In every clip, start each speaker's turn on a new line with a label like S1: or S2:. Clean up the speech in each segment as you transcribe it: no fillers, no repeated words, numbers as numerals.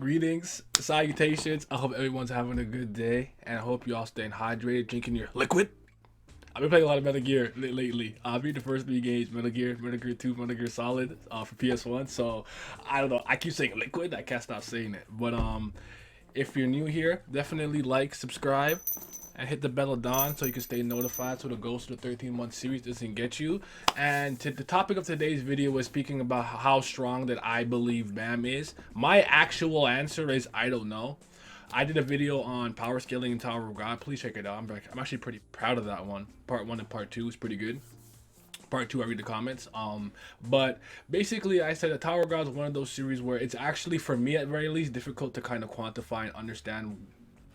S1: Greetings, salutations. I hope everyone's having a good day, and I hope you all staying hydrated, drinking your liquid. I've been playing a lot of Metal Gear lately. I beat the first 3 games, Metal Gear 2, Metal Gear Solid for PS1. So I don't know. I keep saying liquid. I can't stop saying it. But if you're new here, definitely like, subscribe, and hit the bell of dawn so you can stay notified so the Ghost of the 13-month series doesn't get you. And the topic of today's video was speaking about how strong that I believe Bam is. My actual answer is I don't know. I did a video on power scaling in Tower of God. Please check it out. I'm actually pretty proud of that one. Part 1 and Part 2 is pretty good. Part 2, I read the comments. But basically, I said that Tower of God is one of those series where it's actually, for me at very least, difficult to kind of quantify and understand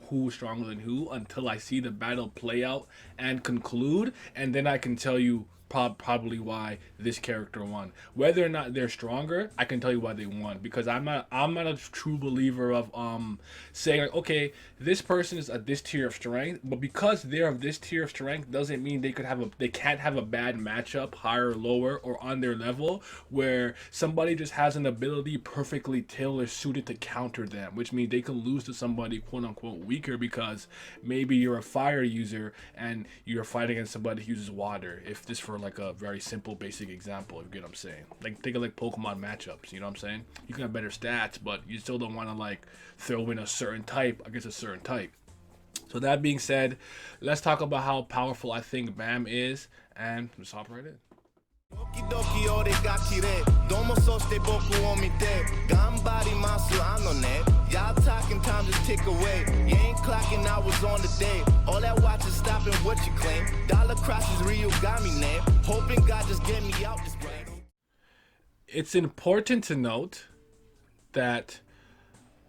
S1: who's stronger than who until I see the battle play out and conclude, and then I can tell you probably why this character won. Whether or not they're stronger, I can tell you why they won, because I'm not a true believer of saying like, okay, this person is at this tier of strength, but because they're of this tier of strength doesn't mean they can't have a bad matchup higher or lower or on their level where somebody just has an ability perfectly tailor suited to counter them, which means they can lose to somebody quote unquote weaker because maybe you're a fire user and you're fighting against somebody who uses water. If this for like a very simple basic example, if you get what I'm saying. Like think of like Pokemon matchups, you know what I'm saying? You can have better stats, but you still don't want to like throw in a certain type against a certain type. So that being said, let's talk about how powerful I think Bam is, and let's hop right in. Y'all talking time just tick away. You ain't clocking hours on the day. All that watch is stopping what you claim. Dollar crosses Rio got me name. Hoping God just get me out this way. It's important to note that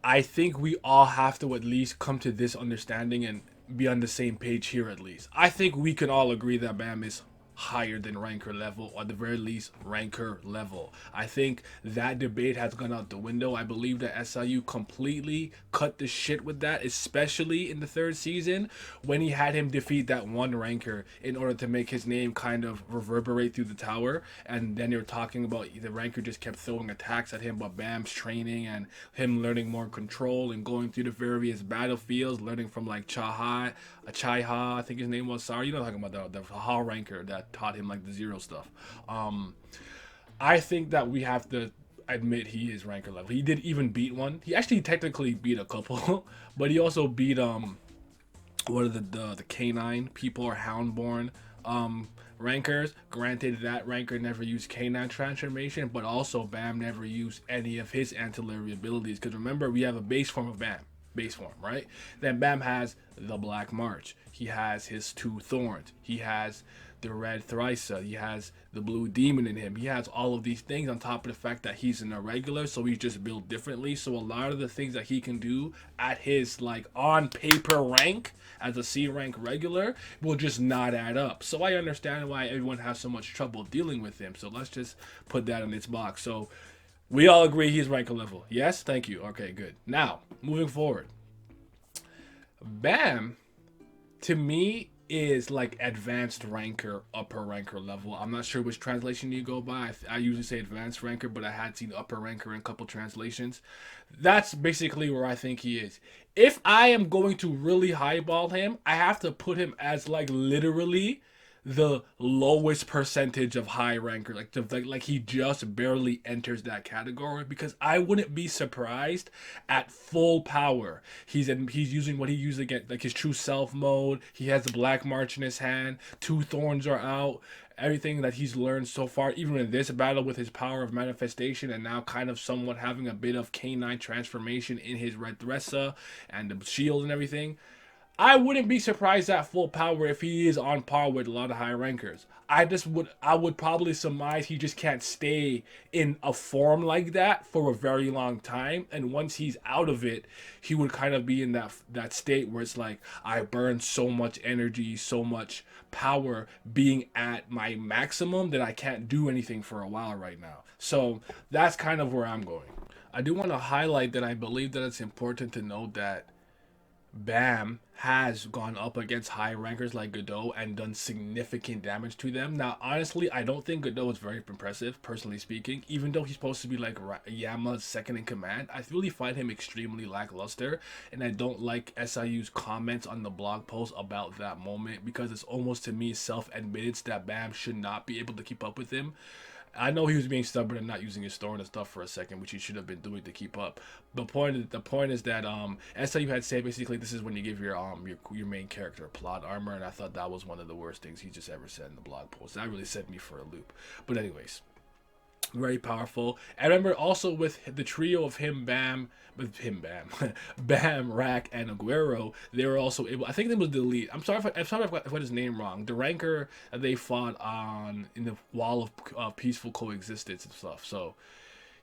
S1: I think we all have to at least come to this understanding and be on the same page here at least. I think we can all agree that Bam is higher than ranker level, or at the very least ranker level. I think that debate has gone out the window. I believe that SIU completely cut the shit with that, especially in the 3rd season when he had him defeat that one ranker in order to make his name kind of reverberate through the tower. And then they were talking about the ranker just kept throwing attacks at him, but Bam's training and him learning more control and going through the various battlefields, learning from like Chai Ha, I think his name was. Sorry, you know what I'm talking about, the Ha ranker that taught him like the zero stuff. I think that we have to admit he is ranker level. He did even beat one. He actually technically beat a couple, but he also beat what are the canine people or houndborn rankers. Granted, that ranker never used canine transformation, but also Bam never used any of his ancillary abilities. Because remember, we have a base form of Bam. Base form, right? Then Bam has the Black March. He has his 2 thorns. He has the red Thrisa. He has the blue demon in him. He has all of these things on top of the fact that he's an irregular, so he's just built differently. So a lot of the things that he can do at his like on paper rank as a C rank regular will just not add up. So I understand why everyone has so much trouble dealing with him. So let's just put that in its box. So we all agree he's ranker level. Yes? Thank you. Okay, good. Now, moving forward. Bam, to me, is like advanced ranker, upper ranker level. I'm not sure which translation you go by. I usually say advanced ranker, but I had seen upper ranker in a couple translations. That's basically where I think he is. If I am going to really highball him, I have to put him as like literally the lowest percentage of high ranker, like he just barely enters that category, because I wouldn't be surprised at full power. He's using what he used again, like his true self mode. He has the Black March in his hand. 2 thorns are out. Everything that he's learned so far, even in this battle with his power of manifestation, and now kind of somewhat having a bit of canine transformation in his red Thressa and the shield and everything. I wouldn't be surprised at full power if he is on par with a lot of high rankers. I would probably surmise he just can't stay in a form like that for a very long time. And once he's out of it, he would kind of be in that state where it's like, I burn so much energy, so much power being at my maximum that I can't do anything for a while right now. So that's kind of where I'm going. I do want to highlight that I believe that it's important to note that
S2: Bam has gone up against high rankers like Godot and done significant damage to them. Now, honestly, I don't think Godot is very impressive, personally speaking. Even though he's supposed to be like Yama's second in command, I really find him extremely lackluster, and I don't like SIU's comments on the blog post about that moment because it's almost to me self-admitted that Bam should not be able to keep up with him. I know he was being stubborn and not using his thorn and stuff for a second, which he should have been doing to keep up. The point is that SIU had said basically this is when you give your main character plot armor, and I thought that was one of the worst things he just ever said in the blog post. That really set me for a loop. But anyways, very powerful. I remember also with the trio of Bam, Bam, Rack, and Aguero, they were also able. I think it was the elite. I'm sorry if I got his name wrong. The ranker that they fought on in the wall of peaceful coexistence and stuff. So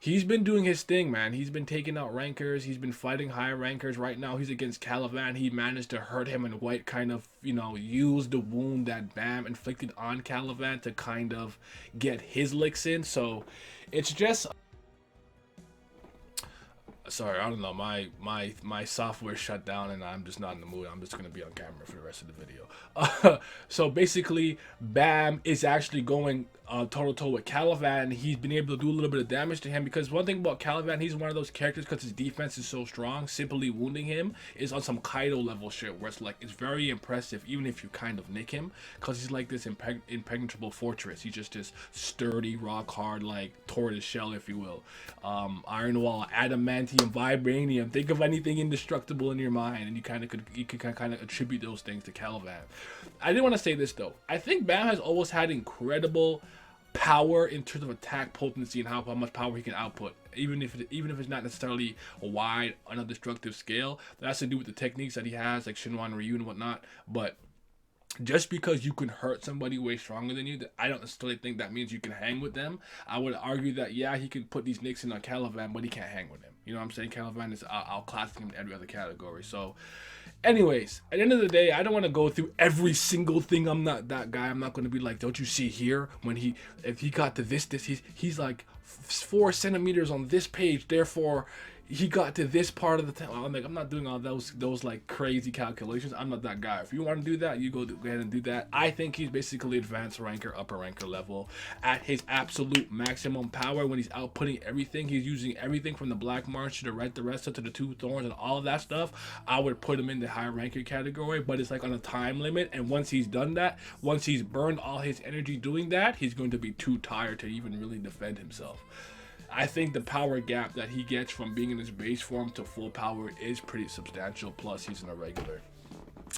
S2: he's been doing his thing, man. He's been taking out rankers. He's been fighting high rankers. Right now, he's against Caliban. He managed to hurt him, and White kind of, use the wound that Bam inflicted on Caliban to kind of get his licks in. So it's just... Sorry, I don't know. My software shut down, and I'm just not in the mood. I'm just gonna be on camera for the rest of the video. So basically, Bam is actually going toe to toe with Caliban. He's been able to do a little bit of damage to him because one thing about Caliban, he's one of those characters because his defense is so strong. Simply wounding him is on some Kaido level shit where it's very impressive, even if you kind of nick him, because he's like this impenetrable fortress. He's just this sturdy, rock hard, like tortoise shell, if you will. Iron wall, adamantium, vibranium. Think of anything indestructible in your mind, and you can kind of attribute those things to Caliban. I did want to say this though. I think Bam has always had incredible power in terms of attack potency and how much power he can output, even if it's not necessarily a wide, undestructive scale. That has to do with the techniques that he has, like Shinwan Ryu and whatnot. But just because you can hurt somebody way stronger than you, I don't necessarily think that means you can hang with them. I would argue that, yeah, he can put these nicks in on Caliban, but he can't hang with him. You know what I'm saying? Caliban is outclassing him in every other category. So, anyways, at the end of the day, I don't want to go through every single thing. I'm not that guy. I'm not going to be like, don't you see here when if he got to this, he's like 4 centimeters on this page, therefore he got to this part of the town. I'm not doing all those like crazy calculations. I'm not that guy. If you want to do that, you go ahead and do that. I think he's basically advanced ranker, upper ranker level at his absolute maximum power when he's outputting everything. He's using everything from the Black March to the Red Arresta to the Two Thorns and all of that stuff. I would put him in the high ranker category, but it's like on a time limit. And once he's done that, once he's burned all his energy doing that, he's going to be too tired to even really defend himself. I think the power gap that he gets from being in his base form to full power is pretty substantial. Plus, he's an irregular.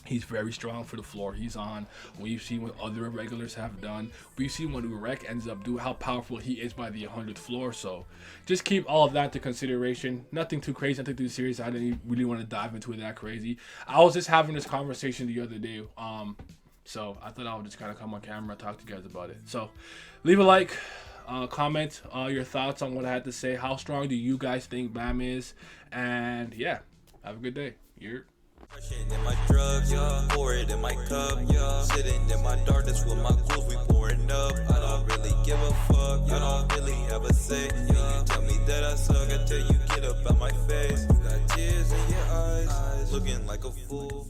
S2: He's very strong for the floor he's on. We've seen what other irregulars have done. We've seen what Urek ends up doing, how powerful he is by the 100th floor. So just keep all of that to consideration. Nothing too crazy, nothing too serious. I didn't really want to dive into it that crazy. I was just having this conversation the other day. So I thought I would just kind of come on camera and talk to you guys about it. So leave a like. Comment your thoughts on what I had to say. How strong do you guys think Bam is? And yeah, have a good day.
S3: In my drugs, pour it in my cup, sitting in my darkness with my ghouls, we pouring up. I don't really give a fuck, I don't really have a say. You tell me that I suck, I tell you get up out my face. You got tears in your eyes, looking like a fool.